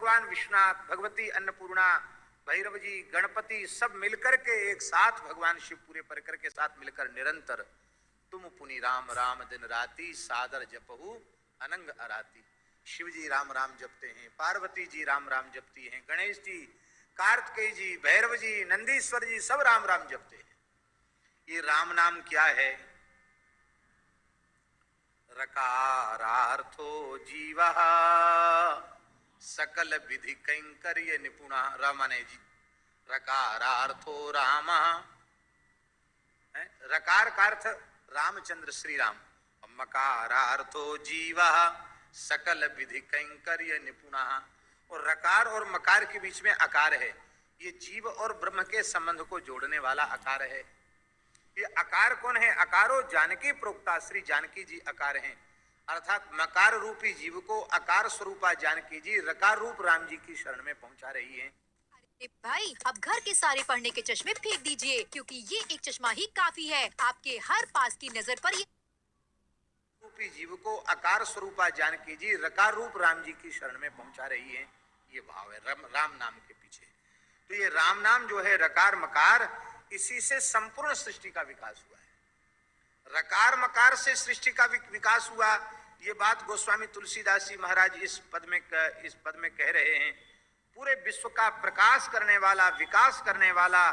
भगवान विश्वनाथ, भगवती अन्नपूर्णा, भैरव जी, गणपति सब मिलकर के एक साथ भगवान शिव पूरे परिकर के साथ मिलकर निरंतर तुम पुनि राम राम दिन राती सादर जपहु अनंग अराती। शिव जी राम राम जपते हैं, पार्वती जी राम राम जपती हैं, गणेश जी, कार्तिकेय जी, भैरव जी, नंदीश्वर जी सब राम राम जपते हैं। ये राम नाम क्या है? रकारार्थो जीवः सकल विधि कैंकर्य निपुणा। रामाने जी रकारार्थो राम, रकार का अर्थ रामचंद्र श्री राम, मकारार्थो जीवः सकल विधि कैंकर्य निपुणा। और रकार और मकार के बीच में आकार है, ये जीव और ब्रह्म के संबंध को जोड़ने वाला आकार है। ये आकार कौन है? अकारो जानकी प्रोक्ता, श्री जानकी जी आकार हैं, अर्थात मकार रूपी जीव को आकार स्वरूपा जानकी जी रकार रूप राम जी की शरण में पहुंचा रही हैं। अरे भाई, अब घर के सारे पढ़ने के चश्मे फेंक दीजिए, क्योंकि ये एक चश्मा ही काफी है आपके हर पास की नजर पर। ये रूपी जीव को आकार स्वरूपा जानकी जी रकार रूप राम जी की शरण में पहुंचा रही हैं। ये भाव है राम नाम के पीछे। तो ये राम नाम जो है रकार मकार, इसी से संपूर्ण सृष्टि का विकास हुआ है। रकार मकार से सृष्टि का विकास हुआ, ये बात गोस्वामी तुलसीदास जी महाराज इस पद में कह रहे हैं। पूरे विश्व का प्रकाश करने वाला, विकास करने वाला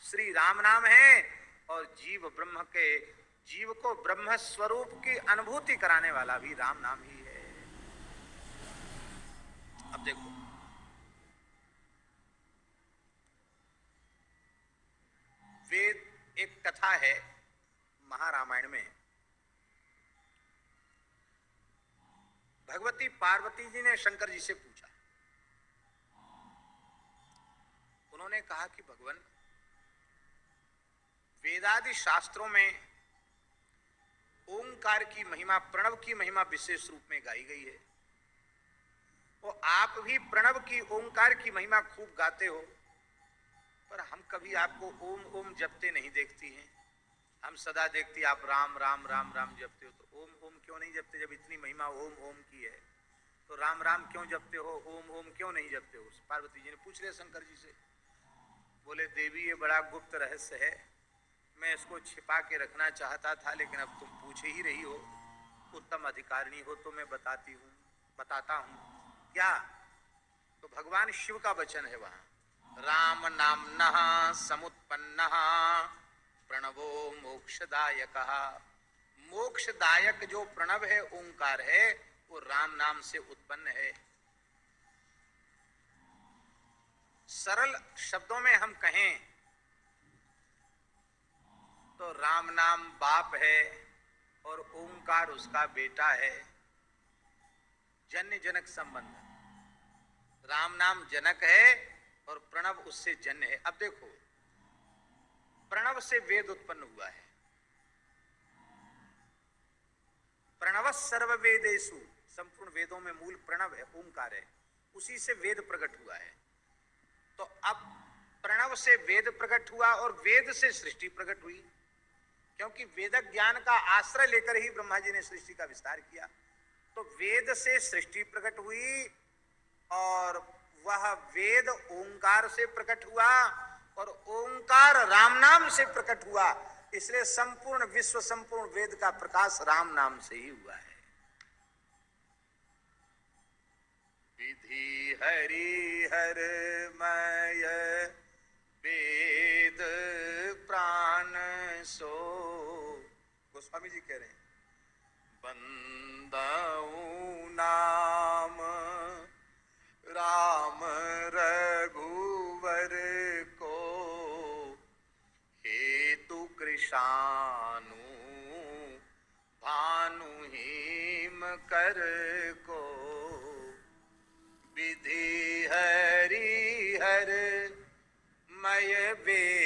श्री राम नाम है, और जीव को ब्रह्म स्वरूप की अनुभूति कराने वाला भी राम नाम ही है। अब देखो, वेद, एक कथा है महारामायण में, भगवती पार्वती जी ने शंकर जी से पूछा। उन्होंने कहा कि भगवान, वेदादि शास्त्रों में ओंकार की महिमा, प्रणव की महिमा विशेष रूप में गाई गई है, और आप भी प्रणव की, ओंकार की महिमा खूब गाते हो, पर हम कभी आपको ओम ओम जपते नहीं देखती हैं। हम सदा देखती आप राम राम राम राम जपते हो, तो ओम ओम क्यों नहीं जपते? जब इतनी महिमा ओम ओम की है तो राम राम क्यों जपते हो, ओम ओम क्यों नहीं जपते हो? पार्वती जी ने पूछ लिया शंकर जी से। बोले देवी, ये बड़ा गुप्त रहस्य है, मैं इसको छिपा के रखना चाहता था, लेकिन अब तुम पूछ ही रही हो, उत्तम अधिकारिणी हो, तो मैं बताता हूं। क्या? तो भगवान शिव का वचन है वहां, राम नाम्नः समुत्पन्नः प्रणवो मोक्षदायकः। मोक्षदायक जो प्रणव है, ओंकार है, वो राम नाम से उत्पन्न है। सरल शब्दों में हम कहें तो राम नाम बाप है और ओंकार उसका बेटा है। जन्य जनक संबंध, राम नाम जनक है और प्रणव उससे जन्य है। अब देखो, प्रणव से वेद उत्पन्न हुआ है। प्रणव सर्व वेदेषु, संपूर्ण वेदों में मूल प्रणव है, ओंकार है, उसी से वेद प्रकट हुआ है। तो अब प्रणव से वेद प्रकट हुआ और वेद से सृष्टि प्रकट हुई, क्योंकि वेदक ज्ञान का आश्रय लेकर ही ब्रह्मा जी ने सृष्टि का विस्तार किया। तो वेद से सृष्टि प्रकट हुई, और वह वेद ओंकार से प्रकट हुआ, और ओंकार राम नाम से प्रकट हुआ। इसलिए संपूर्ण विश्व, संपूर्ण वेद का प्रकाश राम नाम से ही हुआ है। विधि हरि हरमय वेद प्राण सो, गोस्वामी जी कह रहे हैं, बंदाऊं नाम राम रघुवर को, हेतु कृशानु भानु हिम कर को। विधि हरि हर मय वेद